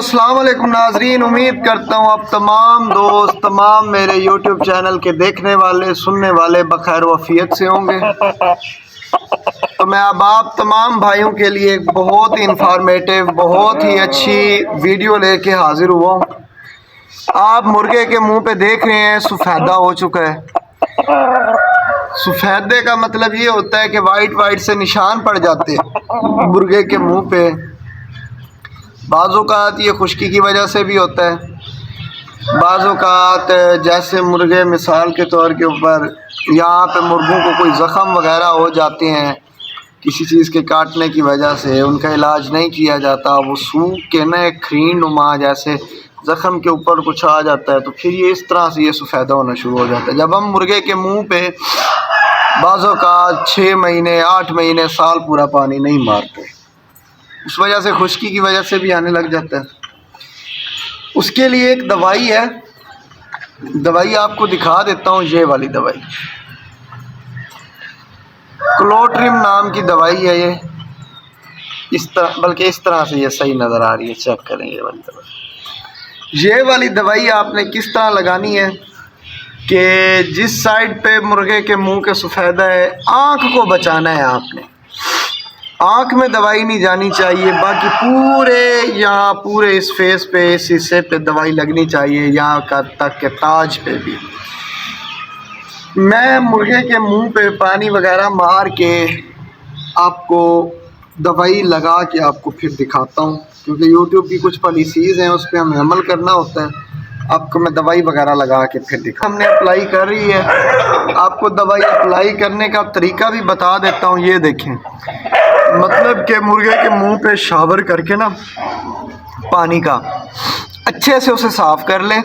अस्सलाम वालेकुम नाजरीन, उम्मीद करता हूँ आप तमाम दोस्त, तमाम मेरे यूट्यूब चैनल के देखने वाले सुनने वाले बखैर वफ़ियत से होंगे। तो मैं अब आप तमाम भाइयों के लिए एक बहुत ही इंफॉर्मेटिव, बहुत ही अच्छी वीडियो लेके हाजिर हुआ हूँ। आप मुर्गे के मुंह पे देख रहे हैं सफ़ेदा हो चुका है। सफ़ेदे का मतलब ये होता है कि वाइट वाइट से निशान पड़ जाते हैं मुर्गे के मुंह पे। बाज़-औक़ात ये खुश्की की वजह से भी होता है। बाज़-औक़ात जैसे मुर्गे मिसाल के तौर के ऊपर यहाँ पे मुर्गों को कोई ज़ख़म वग़ैरह हो जाते हैं किसी चीज़ के काटने की वजह से, उनका इलाज नहीं किया जाता, वो सूख के ना एक खरीन नुमा जैसे ज़ख़म के ऊपर कुछ आ जाता है, तो फिर ये इस तरह से ये सफ़ेदा होना शुरू हो जाता है। जब हम मुर्गे के मुँह पे बाज़-औक़ात 6 महीने 8 महीने साल पूरा पानी नहीं मारते, उस वजह से खुश्की की वजह से भी आने लग जाता है। उसके लिए एक दवाई है, दवाई आपको दिखा देता हूँ। ये वाली दवाई क्लोट्रिम नाम की दवाई है। ये इस तरह, बल्कि इस तरह से ये सही नज़र आ रही है, चेक करें। ये वाली दवाई आपने किस तरह लगानी है कि जिस साइड पे मुर्गे के मुंह के सफ़ेदा है, आँख को बचाना है आपने। आँख में दवाई नहीं जानी चाहिए, बाकी पूरे यहाँ पूरे इस फेस पे, इस हिस्से पे दवाई लगनी चाहिए, यहाँ तक के ताज पे भी। मैं मुर्गे के मुंह पे पानी वगैरह मार के आपको दवाई लगा के आपको फिर दिखाता हूँ, क्योंकि यूट्यूब की कुछ पॉलिसीज़ हैं उस पर हमें अमल करना होता है। आपको मैं दवाई वगैरह लगा के फिर दिखा। हमने अप्लाई कर रही है, आपको दवाई अप्लाई करने का तरीका भी बता देता हूँ। ये देखें, मतलब कि मुर्गे के मुंह पे शावर करके ना पानी का अच्छे से उसे साफ़ कर लें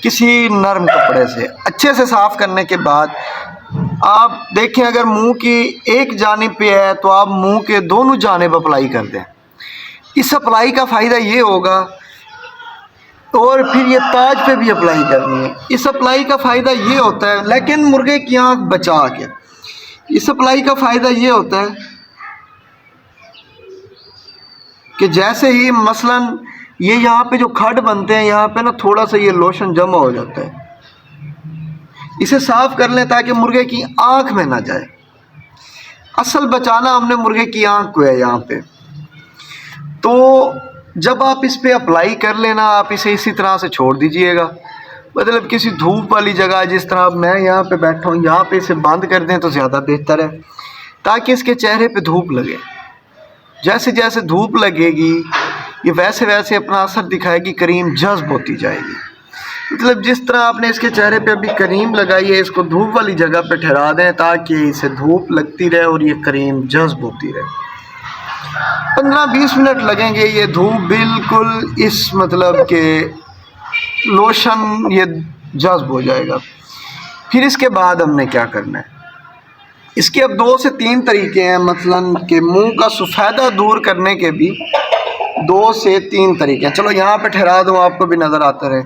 किसी नरम कपड़े से। अच्छे से साफ़ करने के बाद आप देखें, अगर मुंह की एक जानिब पे है तो आप मुंह के दोनों जानिब अप्लाई कर दें। इस अप्लाई का फ़ायदा ये होगा, और फिर ये ताज पे भी अप्लाई करनी है। इस अप्लाई का फ़ायदा ये होता है, लेकिन मुर्गे की आँख बचा के, इस अप्लाई का फ़ायदा ये होता है कि जैसे ही मसलन ये यहाँ पे जो खड बनते हैं, यहाँ पे ना थोड़ा सा ये लोशन जमा हो जाता है, इसे साफ़ कर लें ताकि मुर्गे की आँख में ना जाए। असल बचाना हमने मुर्गे की आँख को है यहाँ पे। तो जब आप इस पे अप्लाई कर लेना, आप इसे इसी तरह से छोड़ दीजिएगा। मतलब किसी धूप वाली जगह, जिस तरह मैं यहाँ पे बैठा हूँ, यहाँ पे इसे बंद कर दें तो ज़्यादा बेहतर है, ताकि इसके चेहरे पे धूप लगे। जैसे जैसे धूप लगेगी ये वैसे वैसे अपना असर दिखाएगी, क्रीम जज्ब होती जाएगी। मतलब जिस तरह आपने इसके चेहरे पे अभी क्रीम लगाई है, इसको धूप वाली जगह पे ठहरा दें ताकि इसे धूप लगती रहे और ये क्रीम जज्ब होती रहे। 15-20 मिनट लगेंगे, ये धूप बिल्कुल इस मतलब के लोशन ये जज्ब हो जाएगा। फिर इसके बाद हमने क्या करना है, इसके अब 2 से 3 तरीके हैं। मसलन कि मुंह का सफ़ेदा दूर करने के भी 2 से 3 तरीके हैं। चलो यहाँ पे ठहरा दूँ, आपको भी नज़र आता रहे।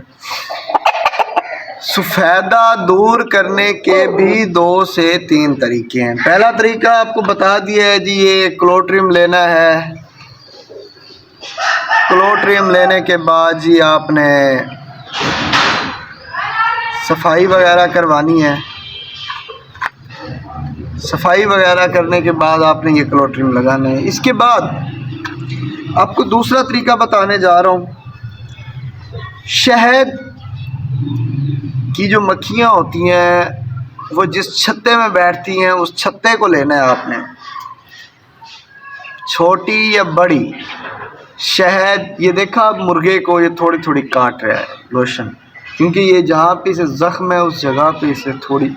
सफ़ेदा दूर करने के भी 2 से 3 तरीके हैं। पहला तरीका आपको बता दिया है जी, ये क्लोट्रिम लेना है। क्लोट्रिम लेने के बाद जी आपने सफाई वगैरह करवानी है। सफाई वगैरह करने के बाद आपने ये क्लोट्रिम लगाना है। इसके बाद आपको दूसरा तरीका बताने जा रहा हूँ। शहद की जो मक्खियाँ होती हैं वो जिस छत्ते में बैठती हैं, उस छत्ते को लेना है आपने, छोटी या बड़ी शहद। ये देखा आप मुर्गे को ये थोड़ी थोड़ी काट रहा है लोशन, क्योंकि ये जहाँ पे इसे ज़ख्म है उस जगह पे इसे थोड़ी,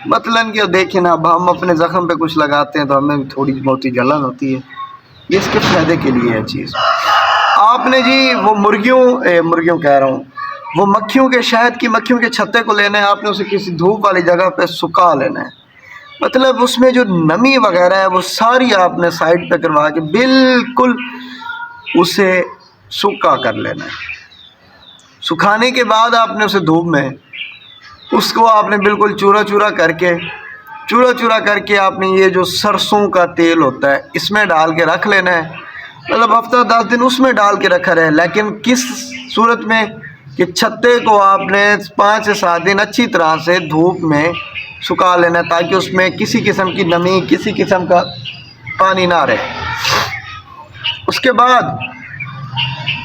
मतलब कि देखिए ना, अब हम अपने ज़ख्म पे कुछ लगाते हैं तो हमें भी थोड़ी बहुत जलन होती है। ये इसके फ़ायदे के लिए है चीज़। आपने जी वो मुर्गियों कह रहा हूँ, वो मक्खियों के शहद की मक्खियों के छत्ते को लेना है। आपने उसे किसी धूप वाली जगह पे सुखा लेना है। मतलब उसमें जो नमी वगैरह है वो सारी आपने साइड पे करवा के बिल्कुल उसे सूखा कर लेना है। सुखाने के बाद आपने उसे धूप में, उसको आपने बिल्कुल चूरा चूरा करके आपने ये जो सरसों का तेल होता है इसमें डाल के रख लेना है। मतलब हफ्ता 10 दिन उसमें डाल के रखा रहे, लेकिन किस सूरत में कि छत्ते को आपने 5 से 7 दिन अच्छी तरह से धूप में सुखा लेना ताकि उसमें किसी किस्म की नमी, किसी किस्म का पानी ना रहे। उसके बाद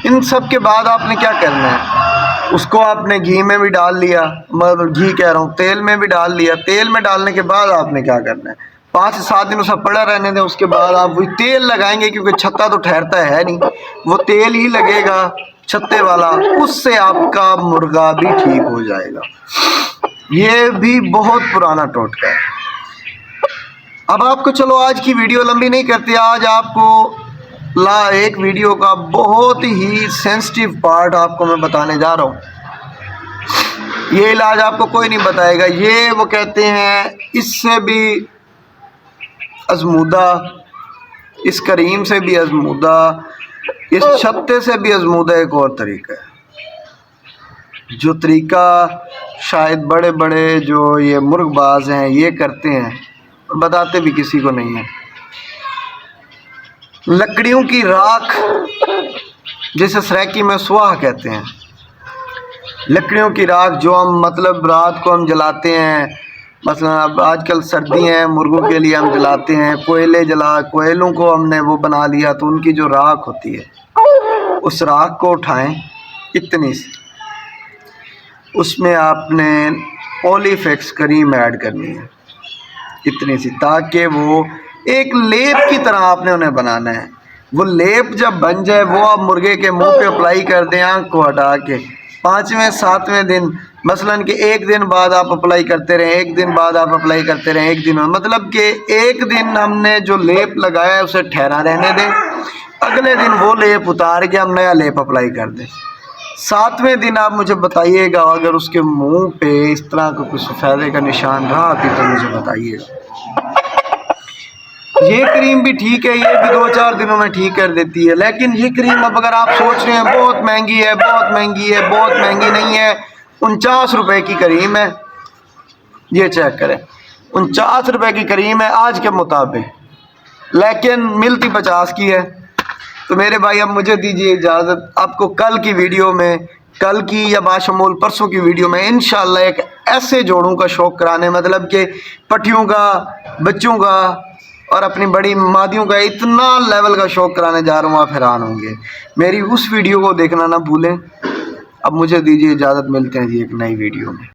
इन सब के बाद आपने क्या करना है, उसको आपने घी में भी डाल लिया, मतलब घी कह रहा हूँ, तेल में भी डाल लिया। तेल में डालने के बाद आपने क्या करना है, 5 से 7 दिन उसे पड़ा रहने दें। उसके बाद आप वही तेल लगाएंगे, क्योंकि छत्ता तो ठहरता है नहीं, वो तेल ही लगेगा छत्ते वाला, उससे आपका मुर्गा भी ठीक हो जाएगा। ये भी बहुत पुराना टोटका है। अब आपको चलो आज की वीडियो लंबी नहीं करती, आज आपको एक वीडियो का बहुत ही सेंसिटिव पार्ट आपको मैं बताने जा रहा हूँ। ये इलाज आपको कोई नहीं बताएगा, ये वो कहते हैं इससे भी आजमूदा, इस करीम से भी आजमूदा, इस छत्ते से भी आजमूदा एक और तरीका है, जो तरीका शायद बड़े बड़े जो ये मुर्गबाज हैं ये करते हैं और बताते भी किसी को नहीं है। लकड़ियों की राख, जिसे सराइकी में सुआह कहते हैं, लकड़ियों की राख जो हम मतलब रात को हम जलाते हैं, मसलन अब आजकल सर्दी है, मुर्गों के लिए हम जलाते हैं, कोयलों को हमने वो बना लिया, तो उनकी जो राख होती है उस राख को उठाएं इतनी सी, उसमें आपने ओलिफेक्स क्रीम ऐड करनी है इतनी सी, ताकि वो एक लेप की तरह आपने उन्हें बनाना है। वो लेप जब बन जाए वो आप मुर्गे के मुंह पे अप्लाई कर दें, आँख को हटा के 5वें 7वें दिन, मसलन कि एक दिन बाद आप अप्लाई करते रहें, एक दिन बाद आप अप्लाई करते रहें, एक दिन में मतलब कि एक दिन हमने जो लेप लगाया है उसे ठहरा रहने दें, अगले दिन वो लेप उतार के हम नया लेप अप्लाई कर दें। 7वें दिन आप मुझे बताइएगा, अगर उसके मुंह पे इस तरह का कुछ सफ़ेदे का निशान रहा तो मुझे बताइएगा। ये क्रीम भी ठीक है, ये भी 2-4 दिनों में ठीक कर देती है। लेकिन ये क्रीम अब अगर आप सोच रहे हैं बहुत महंगी है, बहुत महंगी है, बहुत महंगी नहीं है, 49 रुपए की क्रीम है, ये चेक करें, 49 रुपए की क्रीम है आज के मुताबिक, लेकिन मिलती 50 की है। तो मेरे भाई अब मुझे दीजिए इजाज़त, आपको कल की वीडियो में, कल की या बाशमूल परसों की वीडियो में इंशाल्लाह एक ऐसे जोड़ों का शौक़ कराने, मतलब कि पट्टियों का, बच्चों का और अपनी बड़ी मादियों का इतना लेवल का शौक़ कराने जा रहा हूँ, आप हैरान होंगे। मेरी उस वीडियो को देखना ना भूलें। अब मुझे दीजिए इजाज़त, मिलते हैं जी एक नई वीडियो में।